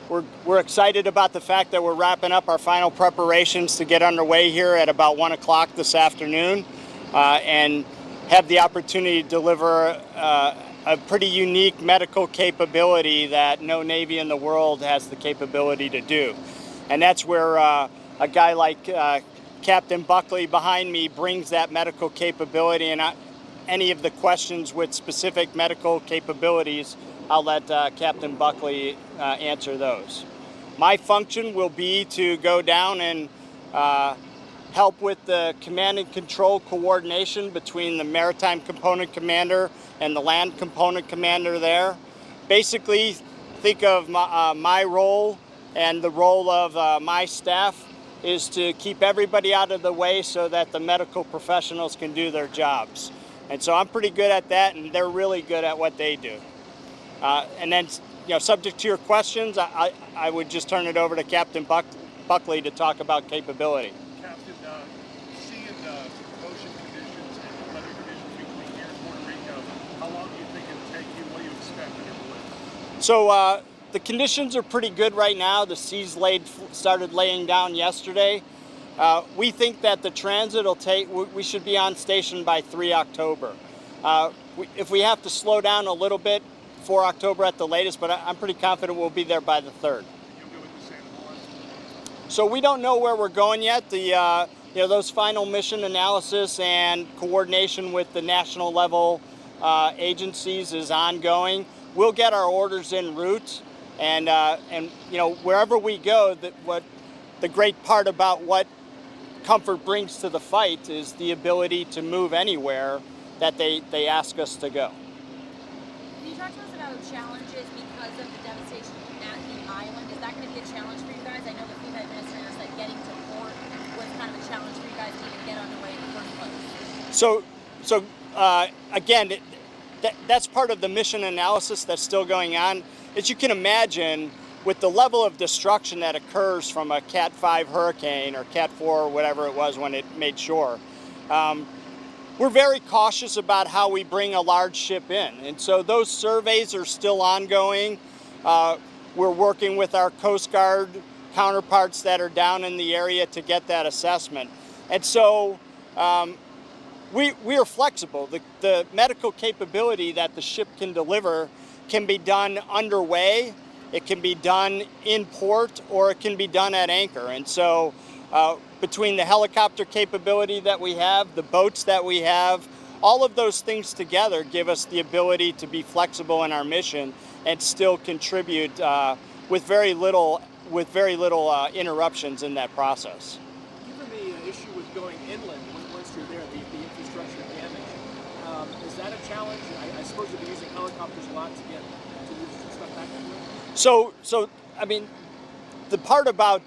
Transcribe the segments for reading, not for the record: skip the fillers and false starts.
we're excited about the fact that we're wrapping up our final preparations to get underway here at about 1 o'clock this afternoon, and have the opportunity to deliver a pretty unique medical capability that no Navy in the world has the capability to do. And that's where a guy like Captain Buckley behind me brings that medical capability. And any of the questions with specific medical capabilities, I'll let Captain Buckley answer those. My function will be to go down and help with the command and control coordination between the Maritime Component Commander and the Land Component Commander there. Basically, think of my role and the role of my staff is to keep everybody out of the way so that the medical professionals can do their jobs. And so I'm pretty good at that, and they're really good at what they do. And then, subject to your questions, I would just turn it over to Captain Buckley to talk about capability. Captain, seeing ocean conditions and weather conditions between here and Puerto Rico, how long do you think it'll take you? What do you expect when you're delivered? So the conditions are pretty good right now. The seas started laying down yesterday. We think that the transit will take, we should be on station by 3 October. If we have to slow down a little bit, 4 October at the latest, but I'm pretty confident we'll be there by the 3rd. You'll go with the Santa Claus? So we don't know where we're going yet. Those final mission analysis and coordination with the national level agencies is ongoing. We'll get our orders en route, and wherever we go, what the great part about what Comfort brings to the fight is the ability to move anywhere that they ask us to go. Can you talk to us about challenges because of the devastation at the island? Is that going to be a challenge for you guys? I know the FEMA administrator said getting to port was kind of a challenge for you guys to even get on the way in the first place. Again, that's part of the mission analysis that's still going on. As you can imagine, with the level of destruction that occurs from a Cat 5 hurricane or Cat 4 or whatever it was when it made shore, we're very cautious about how we bring a large ship in. And so those surveys are still ongoing. We're working with our Coast Guard counterparts that are down in the area to get that assessment. And so we are flexible. The medical capability that the ship can deliver can be done underway, it can be done in port, or it can be done at anchor. And so between the helicopter capability that we have, the boats that we have, all of those things together give us the ability to be flexible in our mission and still contribute with very little interruptions in that process. Given the issue with going inland once you're there, the infrastructure damage, is that a challenge? I suppose you'll be using helicopters a lot to get stuff back there. So I mean, the part about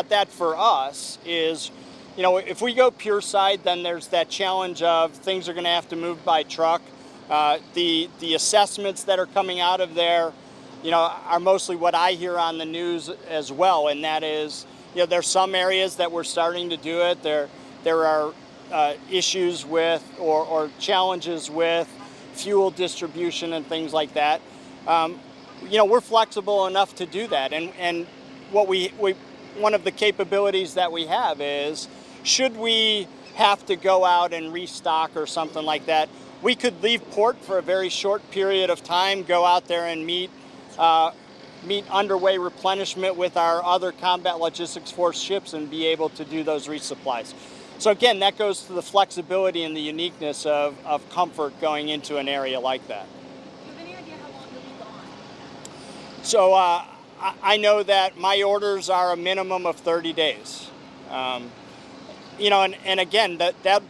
that for us is, if we go pure side, then there's that challenge of things are going to have to move by truck. The assessments that are coming out of there, are mostly what I hear on the news as well, and that is, there's some areas that we're starting to do it. There are issues with or challenges with fuel distribution and things like that. We're flexible enough to do that, and what one of the capabilities that we have is, should we have to go out and restock or something like that, we could leave port for a very short period of time, go out there and meet underway replenishment with our other Combat Logistics Force ships and be able to do those resupplies. So again, that goes to the flexibility and the uniqueness of Comfort going into an area like that. Do you have any idea how long you'll be gone? So I know that my orders are a minimum of 30 days. And again,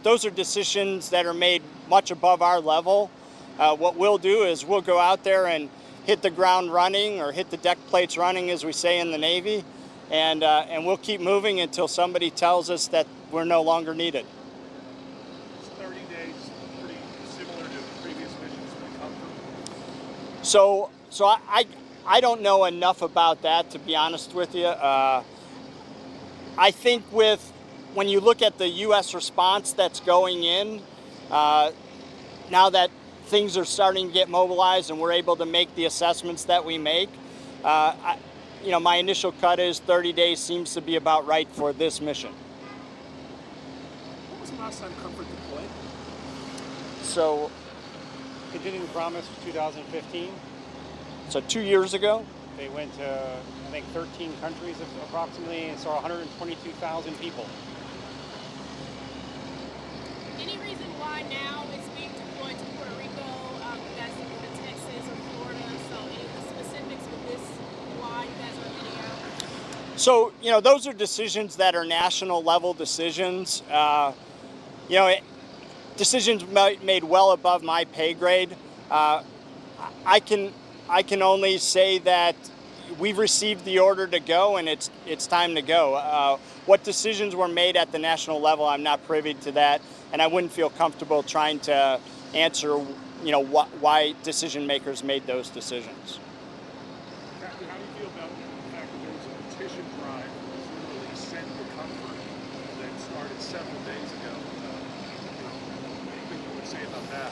those are decisions that are made much above our level. What we'll do is we'll go out there and hit the ground running, or hit the deck plates running, as we say in the Navy, and we'll keep moving until somebody tells us that we're no longer needed. It's 30 days, pretty similar to previous missions with Comfort. So I don't know enough about that, to be honest with you. I think when you look at the U.S. response that's going in, now that things are starting to get mobilized and we're able to make the assessments that we make, my initial cut is 30 days seems to be about right for this mission. What was the last time Comfort deployed? So, Continuing Promise was 2015. so 2 years ago. They went to, I think, 13 countries approximately and saw 122,000 people. Any reason why now it's being deployed to Puerto Rico? You guys can go to Texas or Florida. So any of the specifics with this, why you guys are heading out? So, those are decisions that are national level decisions. Decisions made well above my pay grade. I can only say that we've received the order to go, and it's time to go. What decisions were made at the national level, I'm not privy to that, and I wouldn't feel comfortable trying to answer, why decision makers made those decisions. Captain, how do you feel about the fact that there was a petition drive that was literally sent to Comfort that started several days ago? Anything you would say about that?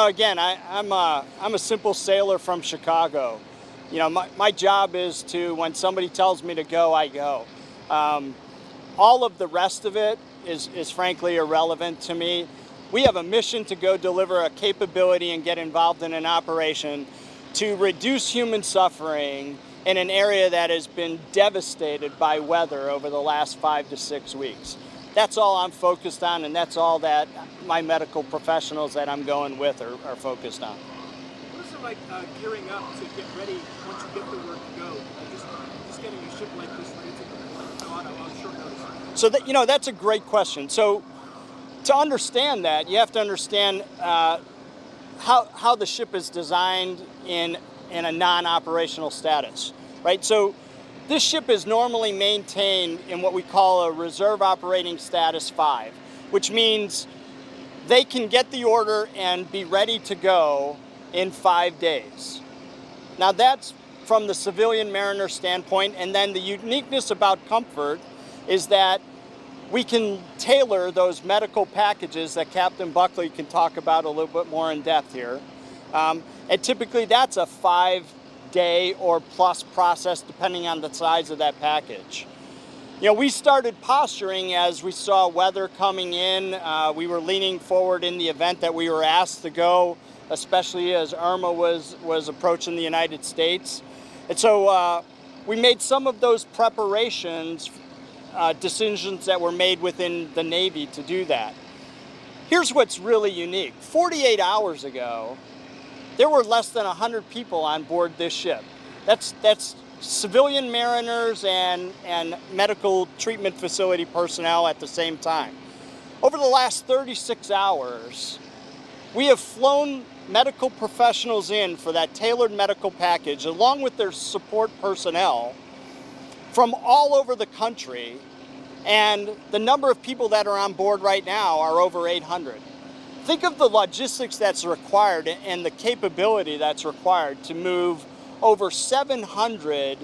Again, I'm a simple sailor from Chicago. My job is to, when somebody tells me to go, I go. All of the rest of it is frankly irrelevant to me. We have a mission to go deliver a capability and get involved in an operation to reduce human suffering in an area that has been devastated by weather over the last 5 to 6 weeks. That's all I'm focused on, and that's all that my medical professionals that I'm going with are focused on. What is it like gearing up to get ready once you get the word to go? Just getting a ship like this ready to deploy on short notice. So that's a great question. So to understand that, you have to understand how the ship is designed in a non-operational status, right? So this ship is normally maintained in what we call a reserve operating status 5, which means they can get the order and be ready to go in 5 days. Now that's from the civilian mariner standpoint, and then the uniqueness about Comfort is that we can tailor those medical packages that Captain Buckley can talk about a little bit more in depth here. And typically that's a 5-day or plus process depending on the size of that package. We started posturing as we saw weather coming in. We were leaning forward in the event that we were asked to go, especially as Irma was approaching the United States. And so we made some of those preparations, decisions that were made within the Navy to do that. Here's what's really unique. 48 hours ago, there were less than 100 people on board this ship. That's civilian mariners and medical treatment facility personnel at the same time. Over the last 36 hours, we have flown medical professionals in for that tailored medical package, along with their support personnel from all over the country, and the number of people that are on board right now are over 800. Think of the logistics that's required and the capability that's required to move over 700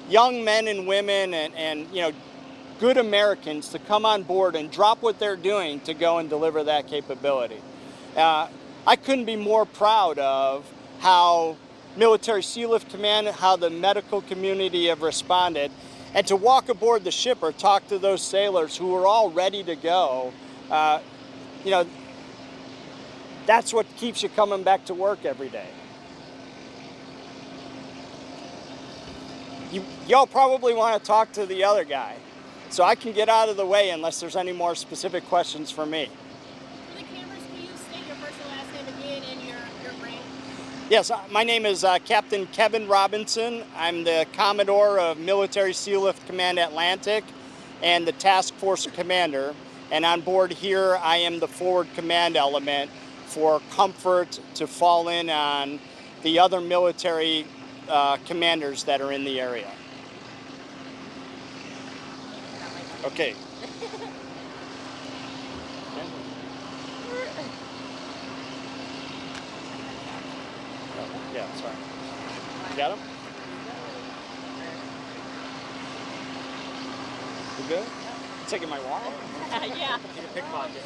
young men and women and good Americans to come on board and drop what they're doing to go and deliver that capability. I couldn't be more proud of how Military Sealift Command, how the medical community have responded, and to walk aboard the ship or talk to those sailors who were all ready to go. That's what keeps you coming back to work every day. Y'all probably want to talk to the other guy, so I can get out of the way unless there's any more specific questions for me. For the cameras, can you state your first and last name again and your rank? Yes, my name is Captain Kevin Robinson. I'm the Commodore of Military Sealift Command Atlantic and the Task Force Commander. And on board here, I am the forward command element for Comfort to fall in on the other military commanders that are in the area. Okay. Yeah, sorry. You got him? You good? Taking my wallet? Yeah. Pickpocket.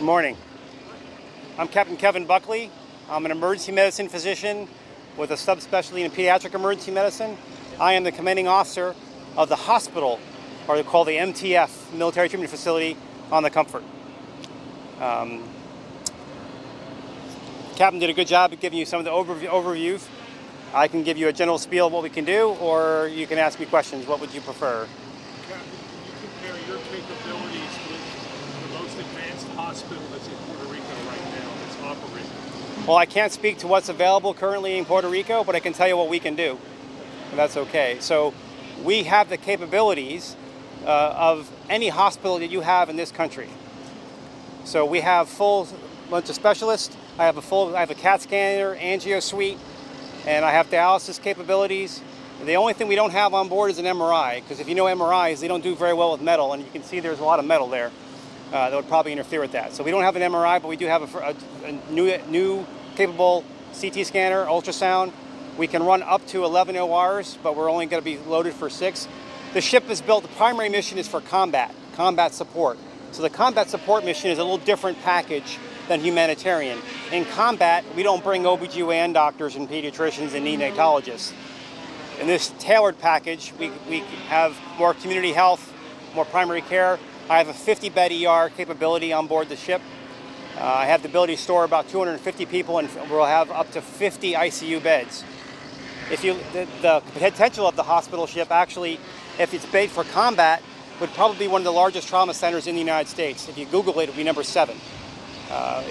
morning. I'm Captain Kevin Buckley. I'm an emergency medicine physician with a subspecialty in pediatric emergency medicine. I am the commanding officer of the hospital, or called the MTF, Military Treatment Facility, on the Comfort. Captain did a good job of giving you some of the overviews. I can give you a general spiel of what we can do, or you can ask me questions. What would you prefer? Captain, can you compare your capabilities with the most advanced hospital that's in Puerto Rico right now that's operating? Well, I can't speak to what's available currently in Puerto Rico, but I can tell you what we can do, and that's okay. So we have the capabilities of any hospital that you have in this country. So we have full bunch of specialists. I have a CAT scanner, angio suite, and I have dialysis capabilities. The only thing we don't have on board is an MRI, because if you know MRIs, they don't do very well with metal, and you can see there's a lot of metal there that would probably interfere with that. So we don't have an MRI, but we do have a new capable CT scanner, ultrasound. We can run up to 11 ORs, but we're only going to be loaded for 6. The ship is built, the primary mission is for combat support. So the combat support mission is a little different package than humanitarian. In combat, we don't bring OBGYN doctors and pediatricians and neonatologists. In this tailored package, we have more community health, more primary care. I have a 50-bed ER capability on board the ship. I have the ability to store about 250 people, and we'll have up to 50 ICU beds. The potential of the hospital ship, actually, if it's made for combat, would probably be one of the largest trauma centers in the United States. If you Google it, it'll be number 7.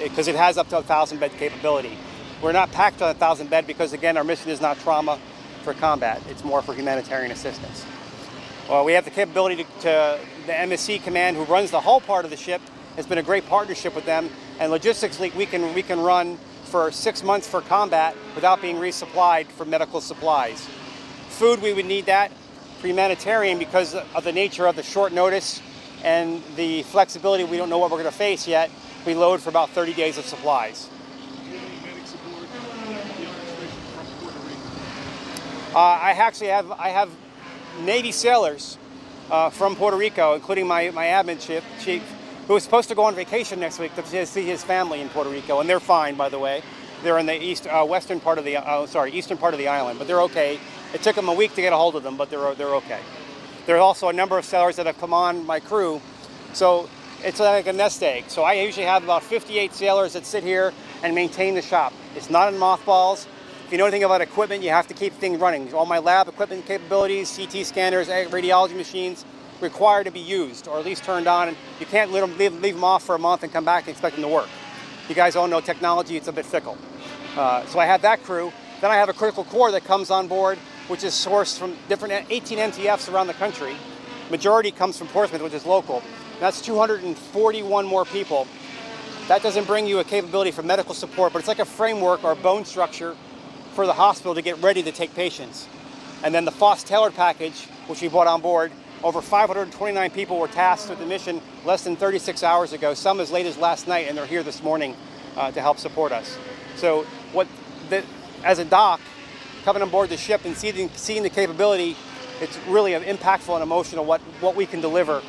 Because it has up to 1,000-bed capability. We're not packed on 1,000-bed because, again, our mission is not trauma for combat. It's more for humanitarian assistance. Well, we have the capability to the MSC command, who runs the hull part of the ship, has been a great partnership with them. And logistically, we can run for 6 months for combat without being resupplied for medical supplies. Food, we would need that for humanitarian because of the nature of the short notice and the flexibility. We don't know what we're going to face yet. We load for about 30 days of supplies. Do you have any medics aboard the administration from Puerto Rico? I have Navy sailors from Puerto Rico, including my admin chief, who is supposed to go on vacation next week to see his family in Puerto Rico, and they're fine, by the way. They're in the eastern part of the island, but they're okay. It took them a week to get a hold of them, but they're okay. There are also a number of sailors that have come on my crew, so it's like a nest egg. So I usually have about 58 sailors that sit here and maintain the shop. It's not in mothballs. If you know anything about equipment, you have to keep things running. All my lab equipment capabilities, CT scanners, radiology machines, required to be used, or at least turned on. And you can't leave them off for a month and come back and expect them to work. You guys all know technology, it's a bit fickle. So I have that crew. Then I have a critical core that comes on board, which is sourced from different 18 MTFs around the country. Majority comes from Portsmouth, which is local. That's 241 more people. That doesn't bring you a capability for medical support, but it's like a framework or bone structure for the hospital to get ready to take patients. And then the FOSS tailored package, which we brought on board, over 529 people were tasked with the mission less than 36 hours ago, some as late as last night, and they're here this morning to help support us. So as a doc, coming on board the ship and seeing the capability, it's really impactful and emotional what we can deliver.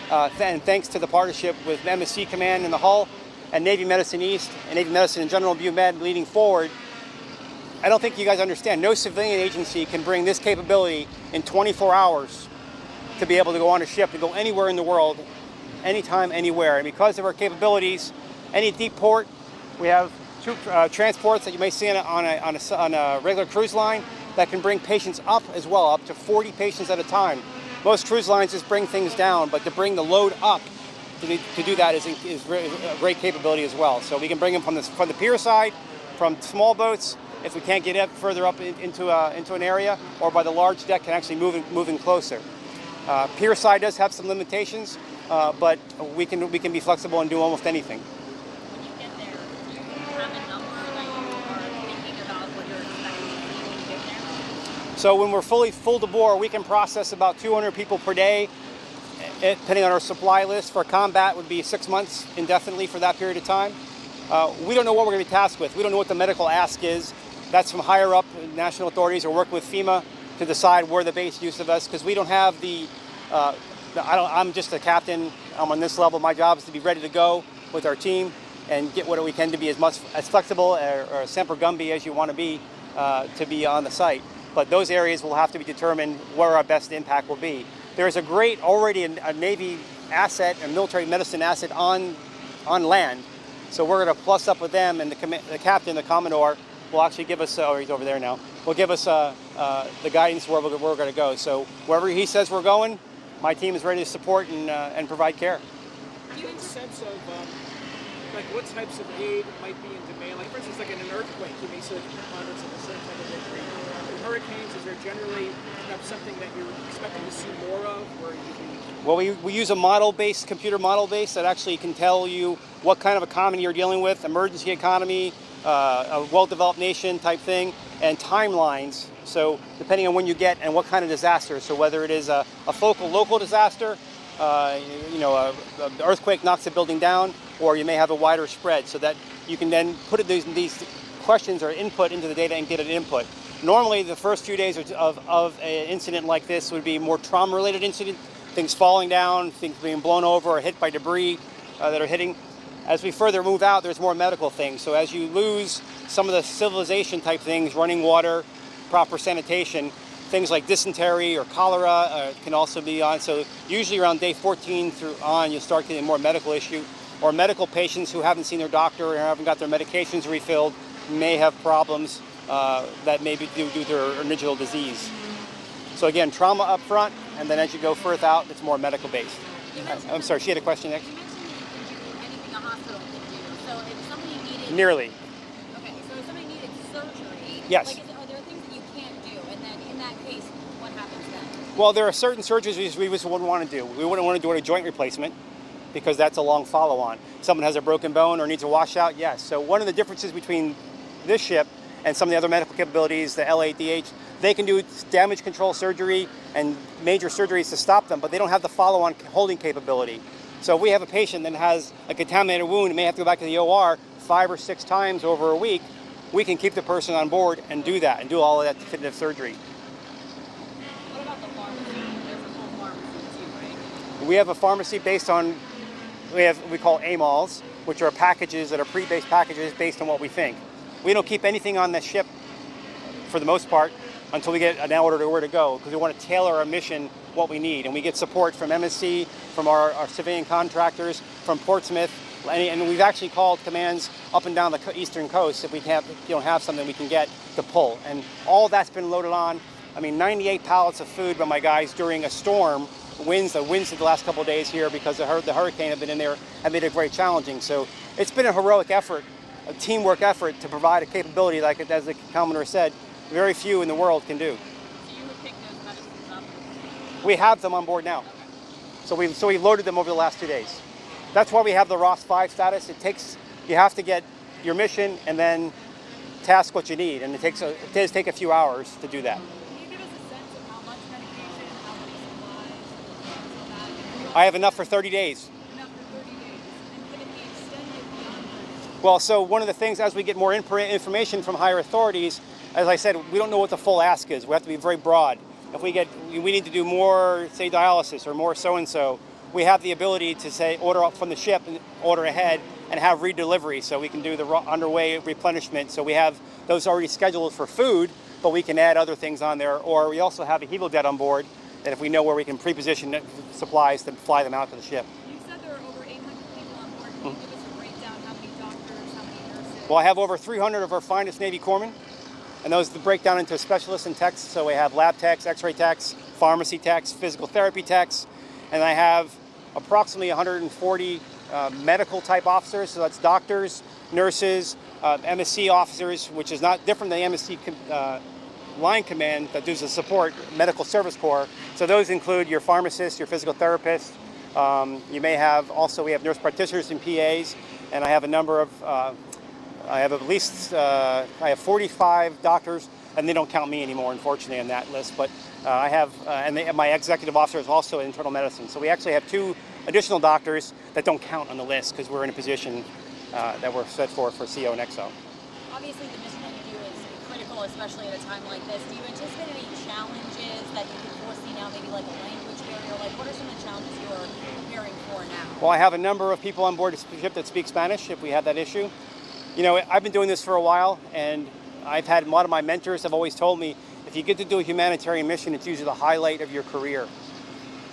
And thanks to the partnership with MSC Command in the hull and Navy Medicine East and Navy Medicine and General BUMED leading forward, I don't think you guys understand. No civilian agency can bring this capability in 24 hours to be able to go on a ship and go anywhere in the world, anytime, anywhere. And because of our capabilities, any deep port, we have troop transports that you may see on a regular cruise line that can bring patients up as well, up to 40 patients at a time. Most cruise lines just bring things down, but to bring the load up to do that is a great capability as well. So we can bring them from the pier side, from small boats, if we can't get further up into an area, or by the large deck can actually move in closer. Pier side does have some limitations, but we can be flexible and do almost anything. When you get there, do you have a number that you are thinking about what you're expecting to see when you get there? So when we're full to bore, we can process about 200 people per day, depending on our supply list. For combat would be 6 months indefinitely for that period of time. We don't know what we're going to be tasked with. We don't know what the medical ask is. That's from higher up national authorities or work with FEMA to decide where the base use of us, because we don't have I'm just a captain. I'm on this level. My job is to be ready to go with our team. and get what we can to be as flexible or semper gumby as you want to be on the site. But those areas will have to be determined where our best impact will be. There's a great already a Navy asset, a military medicine asset on land. So we're going to plus up with them, and the captain, the Commodore, will actually give us, he's over there now, will give us the guidance where we're going to go. So wherever he says we're going, my team is ready to support and provide care. Do you have a sense of like what types of aid might be in demand? Like for instance, like in an earthquake, you may see preponderance of a certain type of injury. In hurricanes, is there generally perhaps something that you're expecting to see more of, where you can? Well, we use a model-based, computer model-based that actually can tell you what kind of economy you're dealing with, emergency economy, a well-developed nation type thing, and timelines. So depending on when you get and what kind of disaster. So whether it is a focal local disaster, an earthquake knocks a building down, or you may have a wider spread, so that you can then put these questions or input into the data and get an input. Normally, the first few days of an incident like this would be more trauma-related incident, things falling down, things being blown over or hit by debris that are hitting. As we further move out, there's more medical things. So as you lose some of the civilization type things, running water, proper sanitation, things like dysentery or cholera can also be on. So usually around day 14 through on, you'll start getting more medical issue. Or medical patients who haven't seen their doctor or haven't got their medications refilled may have problems that may be due to their original disease. So again, trauma up front, and then as you go further out, it's more medical based. I'm sorry, she had a question next? You mentioned you can do anything a hospital can do. So if somebody needed... Nearly. Okay, so if somebody needed surgery... Yes. Like, are there things that you can't do? And then in that case, what happens then? Well, there are certain surgeries we just wouldn't want to do. We wouldn't want to do a joint replacement because that's a long follow-on. Someone has a broken bone or needs a washout, yes. So one of the differences between this ship and some of the other medical capabilities, the LADH, they can do damage control surgery and major surgeries to stop them, but they don't have the follow-on holding capability. So if we have a patient that has a contaminated wound and may have to go back to the OR 5 or 6 times over a week, we can keep the person on board and do that, and do all of that definitive surgery. What about the pharmacy? There's a whole pharmacy too, right? We have a pharmacy based on, we call AMALs, which are packages that are pre-based packages based on what we think. We don't keep anything on the ship, for the most part, until we get an order to where to go, because we want to tailor our mission what we need. And we get support from MSC, from our civilian contractors, from Portsmouth, and we've actually called commands up and down the eastern coast if we don't have something we can get to pull. And all that's been loaded on. I mean, 98 pallets of food by my guys during a storm. The winds of the last couple of days here because the hurricane have been in there have made it very challenging. So it's been a heroic effort, a teamwork effort to provide a capability like, as the Commodore said, very few in the world can do. So you would pick those medicines up? We have them on board now. So we've loaded them over the last 2 days. That's why we have the ROS 5 status. You have to get your mission and then task what you need, and it does take a few hours to do that. Can you give us a sense of how much medication, how many supplies, I have enough for 30 days. enough for 30 days? And could it be extended beyond that? Well, so one of the things as we get more information from higher authorities, as I said, we don't know what the full ask is. We have to be very broad. If we need to do more, say, dialysis or more so-and-so, we have the ability to say order up from the ship and order ahead and have redelivery, so we can do the underway replenishment. So we have those already scheduled for food, but we can add other things on there. Or we also have a hemodet on board that if we know where we can pre-position supplies to fly them out to the ship. You said there are over 800 people on board. Can you give us a breakdown? How many doctors, how many nurses? Well, I have over 300 of our finest Navy corpsmen, and those break down into specialists and techs. So we have lab techs, x-ray techs, pharmacy techs, physical therapy techs, and I have approximately 140 medical type officers. So that's doctors, nurses, MSC officers, which is not different than the MSC line command that does the support medical service corps. So those include your pharmacists, your physical therapists. You may have also, we have nurse practitioners and PAs, and I have a number of, I have 45 doctors, and they don't count me anymore, unfortunately, on that list. But I have, my executive officer is also in internal medicine. So we actually have 2 additional doctors that don't count on the list because we're in a position that we're set for CO and XO. Obviously, the mission can do is critical, especially at a time like this. Do you anticipate any challenges that you can foresee now, maybe like a language barrier? Like, what are some of the challenges you are preparing for now? Well, I have a number of people on board the ship that speak Spanish if we have that issue. You know, I've been doing this for a while, and I've had a lot of my mentors have always told me, if you get to do a humanitarian mission, it's usually the highlight of your career.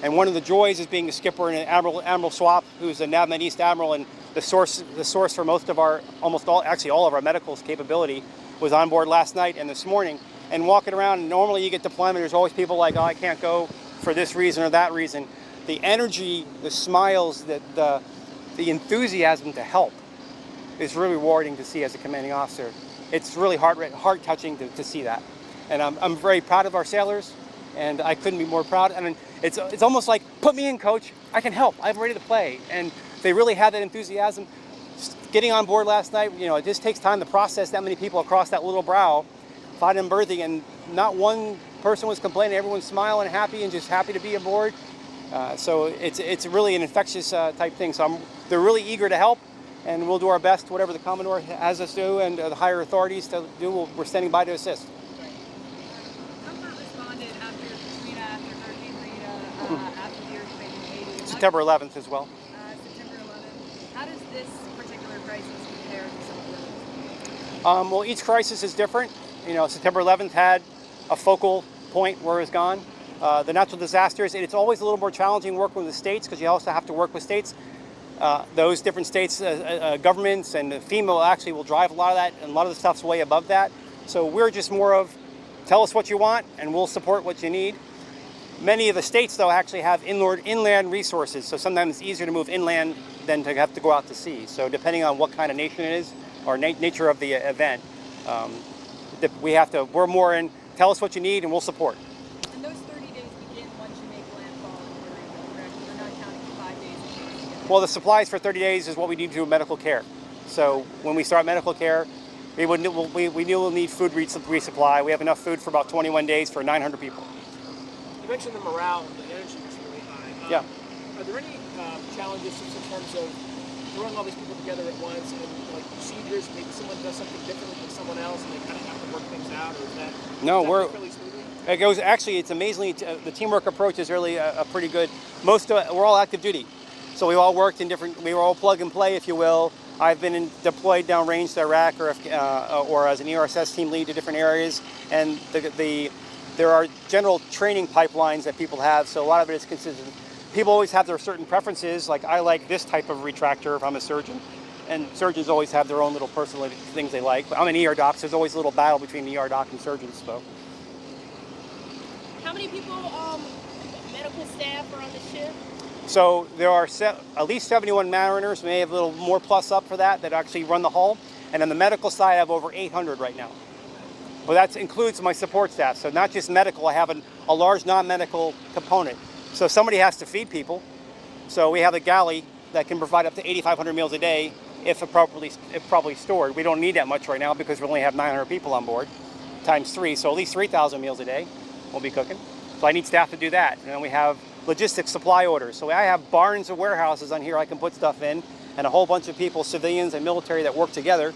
And one of the joys is being a skipper and Admiral Swap, who's a NAVMed East Admiral, and the source for most of our, actually all of our medical capability, was on board last night and this morning. And walking around, and normally you get deployment, there's always people like, oh, I can't go for this reason or that reason. The energy, the smiles, the enthusiasm to help is really rewarding to see as a commanding officer. It's really heart-touching to see that. And I'm very proud of our sailors, and I couldn't be more proud. And it's almost like, put me in, coach, I can help, I'm ready to play. And they really had that enthusiasm. Getting on board last night, you know, it just takes time to process that many people across that little brow, find them berthing, and not one person was complaining. Everyone's smiling, happy, and just happy to be aboard. So it's really an infectious type thing. So they're really eager to help, and we'll do our best, whatever the Commodore has us do and the higher authorities to do, we're standing by to assist. Comfort responded after Katrina, after Hurricane Rita, after the earthquake in Haiti. September 11th as well. September 11th. How does this particular crisis compare to some of those? Well, each crisis is different. You know, September 11th had a focal point where it was gone. The natural disasters, it's always a little more challenging working with the states because you also have to work with states. Those different states, governments, and FEMA actually will drive a lot of that, and a lot of the stuff's way above that. So we're just more of, tell us what you want, and we'll support what you need. Many of the states, though, actually have inland resources, so sometimes it's easier to move inland than to have to go out to sea. So depending on what kind of nation it is, or nature of the event, we're more in, tell us what you need, and we'll support. And those 30 days begin once you make landfall in Puerto Rico, correct? You're not counting the 5 days. Well, the supplies for 30 days is what we need to do medical care. So when we start medical care, we will need food resupply. We have enough food for about 21 days for 900 people. You mentioned the morale, the energy was really high. Yeah. Are there any challenges just in terms of throwing all these people together at once and like procedures? Maybe someone does something differently than someone else, and they kind of have to work things out, or is that? No, we're. Fairly smoothly? It goes. Actually, it's amazingly. The teamwork approach is really a pretty good. We're all active duty, so we all worked in different. We were all plug and play, if you will. I've been deployed downrange to Iraq or as an ERSS team lead to different areas, and there are general training pipelines that people have. So a lot of it is consistent. People always have their certain preferences. Like I like this type of retractor if I'm a surgeon, and surgeons always have their own little personal things they like. But I'm an ER doc, so there's always a little battle between the ER doc and surgeons. So. How many people, medical staff, are on the ship? So there are at least 71 mariners. We may have a little more plus up for that actually run the hull. And on the medical side, I have over 800 right now. But that includes my support staff. So not just medical, I have a large non-medical component. So somebody has to feed people. So we have a galley that can provide up to 8,500 meals a day if properly stored. We don't need that much right now because we only have 900 people on board, times 3. So at least 3,000 meals a day we'll be cooking. So I need staff to do that. And then we have logistics supply orders. So I have barns and warehouses on here I can put stuff in, and a whole bunch of people, civilians and military, that work together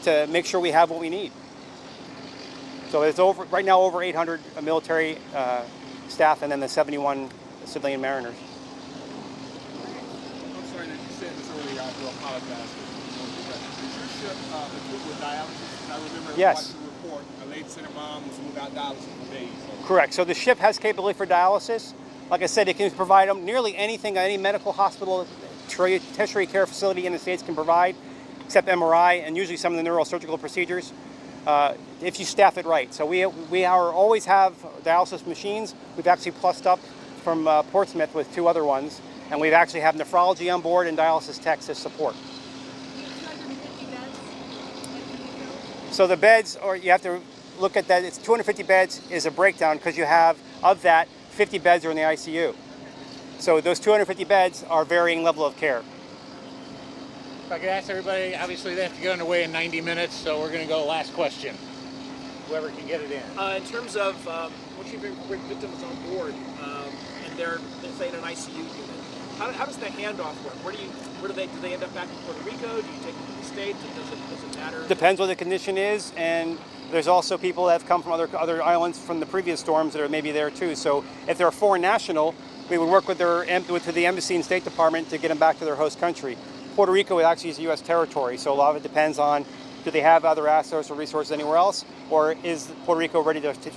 to make sure we have what we need. So it's right now over 800 military staff, and then the 71 civilian mariners. I'm sorry that you said this earlier. I do apologize. Is your ship equipped with dialysis? I remember Yes. watching the report. A late center mom was without dialysis for days. So. Correct. So the ship has capability for dialysis. Like I said, it can provide them nearly anything any medical hospital, tertiary care facility in the States can provide, except MRI and usually some of the neurosurgical procedures, if you staff it right. So we always have dialysis machines. We've actually plussed up from Portsmouth with 2 other ones, and we've actually have nephrology on board and dialysis techs as support. 250 beds? So the beds, or you have to look at that, it's 250 beds is a breakdown because you have, of that, 50 beds are in the ICU. So those 250 beds are varying level of care. If I could ask everybody, obviously they have to get underway in 90 minutes, so we're going to go last question. Whoever can get it in. In terms of once you bring victims on board and they're, let's say, in an ICU unit, how does the handoff work? Where do they end up back in Puerto Rico? Do you take them to the States? Does it matter? Depends what the condition is, and there's also people that have come from other islands from the previous storms that are maybe there too. So if they're a foreign national, we would work with the embassy and State Department to get them back to their host country. Puerto Rico actually is U.S. territory, so a lot of it depends on, do they have other assets or resources anywhere else, or is Puerto Rico ready to take